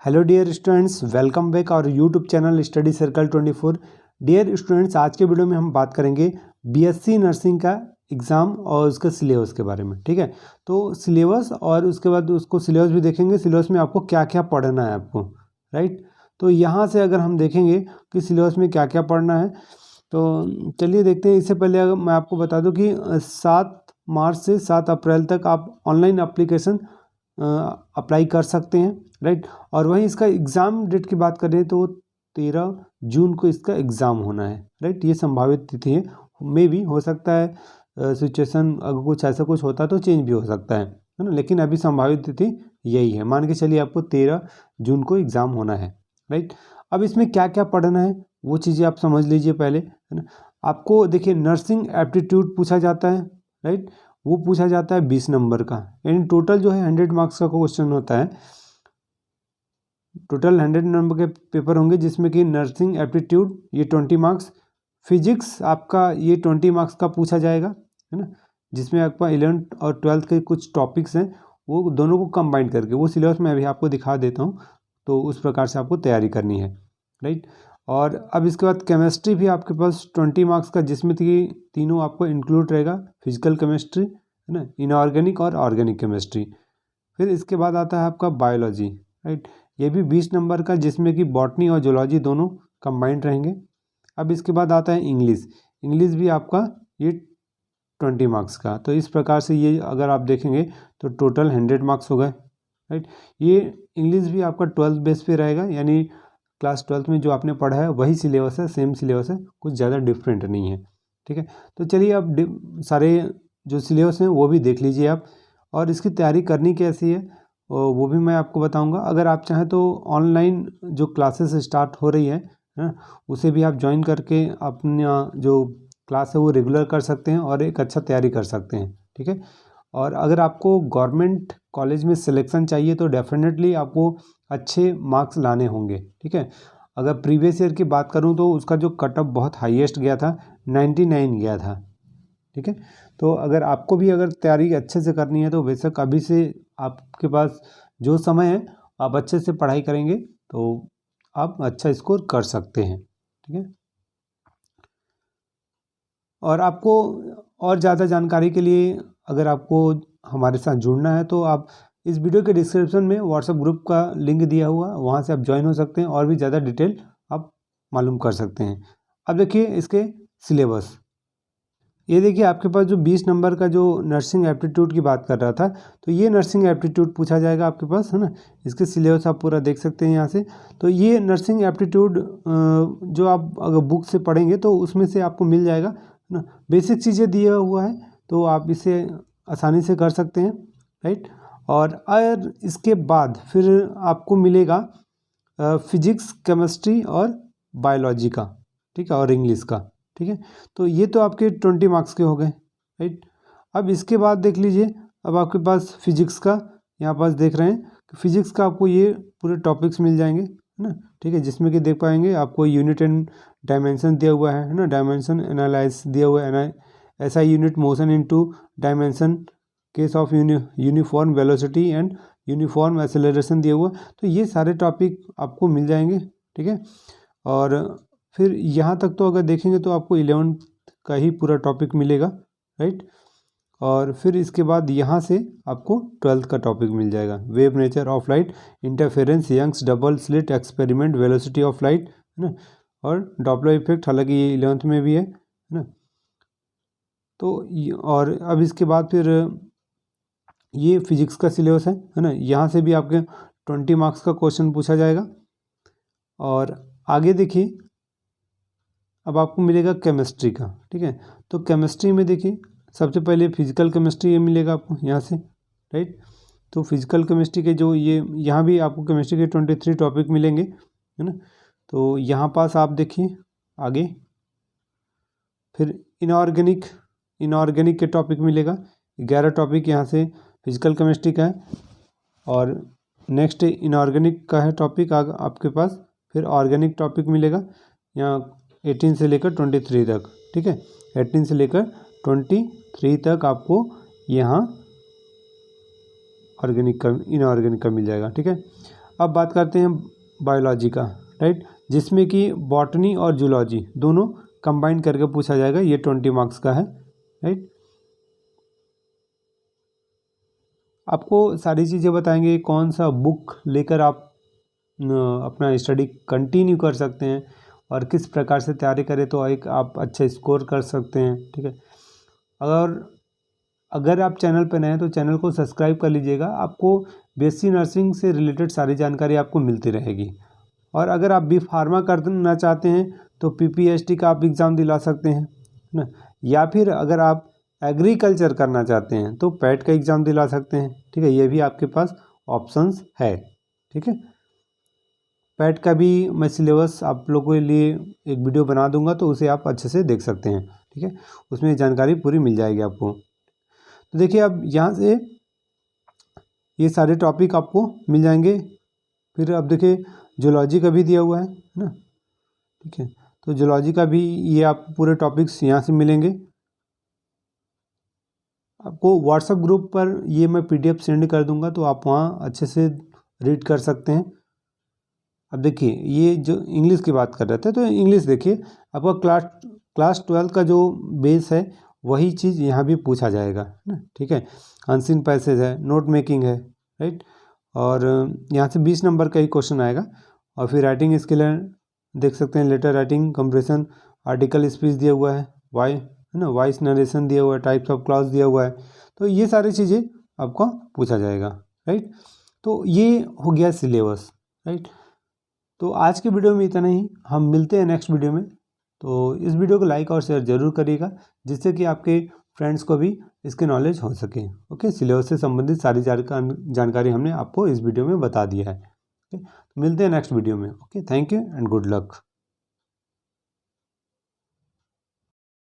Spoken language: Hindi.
Hello dear students, welcome back our YouTube channel study circle 24। Dear students, आज के वीडियो में हम बात करेंगे बीएससी नर्सिंग का एग्ज़ाम और उसके सिलेबस के बारे में। ठीक है, तो सिलेबस और उसके बाद उसको सिलेबस भी देखेंगे, सिलेबस में आपको क्या क्या पढ़ना है आपको, राइट। तो यहाँ से अगर हम देखेंगे कि सिलेबस में क्या क्या पढ़ना है, तो चलिए देखते हैं। इससे पहले अगर मैं आपको बता दूँ कि 7 मार्च से 7 अप्रैल तक आप ऑनलाइन एप्लीकेशन अप्लाई कर सकते हैं, राइट। और वहीं इसका एग्ज़ाम डेट की बात करें तो 13 जून को इसका एग्ज़ाम होना है, राइट। ये संभावित तिथि है, मे भी हो सकता है सिचुएशन अगर कुछ ऐसा कुछ होता तो चेंज भी हो सकता है ना, लेकिन अभी संभावित तिथि यही है। मान के चलिए आपको 13 जून को एग्ज़ाम होना है, राइट। अब इसमें क्या क्या पढ़ना है वो चीज़ें आप समझ लीजिए पहले, है ना। आपको देखिए नर्सिंग एप्टीट्यूड पूछा जाता है, राइट। वो पूछा जाता है 20 नंबर का, यानी टोटल जो है 100 मार्क्स का क्वेश्चन होता है। टोटल 100 नंबर के पेपर होंगे, जिसमें कि नर्सिंग एप्टीट्यूड ये 20 मार्क्स, फिजिक्स आपका ये 20 मार्क्स का पूछा जाएगा, है ना। जिसमें आपका 11th और 12th के कुछ टॉपिक्स हैं, वो दोनों को कंबाइन करके वो सिलेबस मैं अभी आपको दिखा देता हूँ, तो उस प्रकार से आपको तैयारी करनी है, राइट। और अब इसके बाद केमिस्ट्री भी आपके पास 20 मार्क्स का, जिसमें कि तीनों आपको इंक्लूड रहेगा, फिजिकल केमिस्ट्री, है ना, इनऑर्गेनिक और ऑर्गेनिक केमिस्ट्री। फिर इसके बाद आता है आपका बायोलॉजी, राइट। ये भी 20 नंबर का, जिसमें कि बॉटनी और जूलॉजी दोनों कंबाइंड रहेंगे। अब इसके बाद आता है इंग्लिश। इंग्लिश भी आपका ये 20 मार्क्स का। तो इस प्रकार से ये अगर आप देखेंगे तो टोटल 100 मार्क्स हो गए, राइट। ये इंग्लिश भी आपका 12th बेस पे रहेगा, यानी क्लास 12th में जो आपने पढ़ा है वही सिलेबस है, सेम सिलेबस है, कुछ ज़्यादा डिफरेंट नहीं है, ठीक है। तो चलिए अब सारे जो सिलेबस हैं वो भी देख लीजिए आप, और इसकी तैयारी करनी कैसी है वो भी मैं आपको बताऊंगा। अगर आप चाहें तो ऑनलाइन जो क्लासेस स्टार्ट हो रही है ना, उसे भी आप ज्वाइन करके अपना जो क्लास है वो रेगुलर कर सकते हैं और एक अच्छा तैयारी कर सकते हैं, ठीक है। और अगर आपको गवर्नमेंट कॉलेज में सिलेक्शन चाहिए तो डेफिनेटली आपको अच्छे मार्क्स लाने होंगे, ठीक है। अगर प्रीवियस ईयर की बात करूं तो उसका जो कट ऑफ बहुत हाईएस्ट गया था, 99 गया था, ठीक है। तो अगर आपको भी अगर तैयारी अच्छे से करनी है तो बेशक अभी से आपके पास जो समय है, आप अच्छे से पढ़ाई करेंगे तो आप अच्छा स्कोर कर सकते हैं, ठीक है। और आपको और ज़्यादा जानकारी के लिए अगर आपको हमारे साथ जुड़ना है तो आप इस वीडियो के डिस्क्रिप्शन में व्हाट्सएप ग्रुप का लिंक दिया हुआ, वहाँ से आप ज्वाइन हो सकते हैं और भी ज़्यादा डिटेल आप मालूम कर सकते हैं। अब देखिए इसके सिलेबस, ये देखिए आपके पास जो 20 नंबर का जो नर्सिंग एप्टीट्यूड की बात कर रहा था, तो ये नर्सिंग एप्टीट्यूड पूछा जाएगा आपके पास, है ना। इसके सिलेबस आप पूरा देख सकते हैं यहाँ से। तो ये नर्सिंग एप्टीट्यूड जो आप अगर बुक से पढ़ेंगे तो उसमें से आपको मिल जाएगा, है ना। बेसिक चीज़ें दिया हुआ है तो आप इसे आसानी से कर सकते हैं, राइट। और इसके बाद फिर आपको मिलेगा फिजिक्स, केमिस्ट्री और बायोलॉजी का, ठीक है, और इंग्लिश का, ठीक है। तो ये तो आपके 20 मार्क्स के हो गए, राइट। अब इसके बाद देख लीजिए, अब आपके पास फिजिक्स का, यहाँ पास देख रहे हैं कि फिजिक्स का आपको ये पूरे टॉपिक्स मिल जाएंगे, है ना, ठीक है। जिसमें कि देख पाएंगे आपको यूनिट एंड डायमेंशन दिया हुआ है ना, डायमेंशन एनालाइज दिया हुआ है, ऐसा unit motion into dimension, case of uniform velocity and uniform acceleration दिया हुआ। तो ये सारे टॉपिक आपको मिल जाएंगे, ठीक है। और फिर यहाँ तक तो अगर देखेंगे तो आपको 11th का ही पूरा टॉपिक मिलेगा, राइट। और फिर इसके बाद यहाँ से आपको 12th का टॉपिक मिल जाएगा, wave nature of light, interference, Young's double slit experiment, velocity of light, है ना, और डॉपलर इफेक्ट, हालांकि ये 11th में भी है ना। तो और अब इसके बाद फिर ये फिजिक्स का सिलेबस है ना। यहाँ से भी आपके 20 मार्क्स का क्वेश्चन पूछा जाएगा। और आगे देखिए, अब आपको मिलेगा केमिस्ट्री का, ठीक है। तो केमिस्ट्री में देखिए सबसे पहले फिजिकल केमिस्ट्री ये मिलेगा आपको यहाँ से, राइट। तो फिजिकल केमिस्ट्री के जो ये यहाँ भी आपको केमिस्ट्री के 23 टॉपिक मिलेंगे, है ना। तो यहाँ पास आप देखिए आगे फिर इनऑर्गेनिक के टॉपिक मिलेगा, 11 टॉपिक यहाँ से फिजिकल केमिस्ट्री का है। और नेक्स्ट इनऑर्गेनिक का है टॉपिक आपके पास, फिर ऑर्गेनिक टॉपिक मिलेगा यहाँ 18 से लेकर 23 तक, ठीक है। 18 से लेकर 23 तक आपको यहाँ इनऑर्गेनिक का मिल जाएगा, ठीक है। अब बात करते हैं बायोलॉजी का, राइट, जिसमें कि बॉटनी और जूलॉजी दोनों कंबाइन करके पूछा जाएगा। ये 20 मार्क्स का है, राइट। आपको सारी चीज़ें बताएंगे, कौन सा बुक लेकर आप अपना स्टडी कंटिन्यू कर सकते हैं और किस प्रकार से तैयारी करें तो एक आप अच्छा स्कोर कर सकते हैं, ठीक है। अगर आप चैनल पर नए हैं तो चैनल को सब्सक्राइब कर लीजिएगा। आपको बीएससी नर्सिंग से रिलेटेड सारी जानकारी आपको मिलती रहेगी। और अगर आप बी फार्मा करना चाहते हैं तो पीपीएचडी का आप एग्ज़ाम दिला सकते हैं ना, या फिर अगर आप एग्रीकल्चर करना चाहते हैं तो पैट का एग्ज़ाम दिला सकते हैं, ठीक है। ये भी आपके पास ऑप्शंस है, ठीक है। पैट का भी मैं सिलेबस आप लोगों के लिए एक वीडियो बना दूंगा, तो उसे आप अच्छे से देख सकते हैं, ठीक है। उसमें जानकारी पूरी मिल जाएगी आपको। तो देखिए अब यहाँ से ये सारे टॉपिक आपको मिल जाएंगे। फिर अब देखिए जूलॉजी का भी दिया हुआ है ना, ठीक है। तो जूलॉजी का भी ये आप पूरे टॉपिक्स यहाँ से मिलेंगे आपको। व्हाट्सएप ग्रुप पर ये मैं पीडीएफ सेंड कर दूंगा, तो आप वहाँ अच्छे से रीड कर सकते हैं। अब देखिए ये जो इंग्लिश की बात कर रहे थे, तो इंग्लिश देखिए आपका क्लास 12 का जो बेस है वही चीज़ यहाँ भी पूछा जाएगा ना, ठीक है। अनसीन पैसेज है, नोट मेकिंग है, राइट। और यहाँ से 20 नंबर का ही क्वेश्चन आएगा। और फिर राइटिंग स्किल है, देख सकते हैं, letter writing, compression, article speech दिया हुआ है, वाई है ना, वॉइस नरेशन दिया हुआ है, टाइप्स ऑफ क्लॉज दिया हुआ है। तो ये सारी चीज़ें आपको पूछा जाएगा, राइट। तो ये हो गया सिलेबस, राइट। तो आज के वीडियो में इतना ही, हम मिलते हैं नेक्स्ट वीडियो में। तो इस वीडियो को लाइक और शेयर जरूर करिएगा, जिससे कि आपके फ्रेंड्स को भी इसके नॉलेज हो सके। ओके, सिलेबस से संबंधित सारी जानकारी हमने आपको इस वीडियो में बता दिया है। ओके, मिलते हैं नेक्स्ट वीडियो में। Okay, thank you and good luck.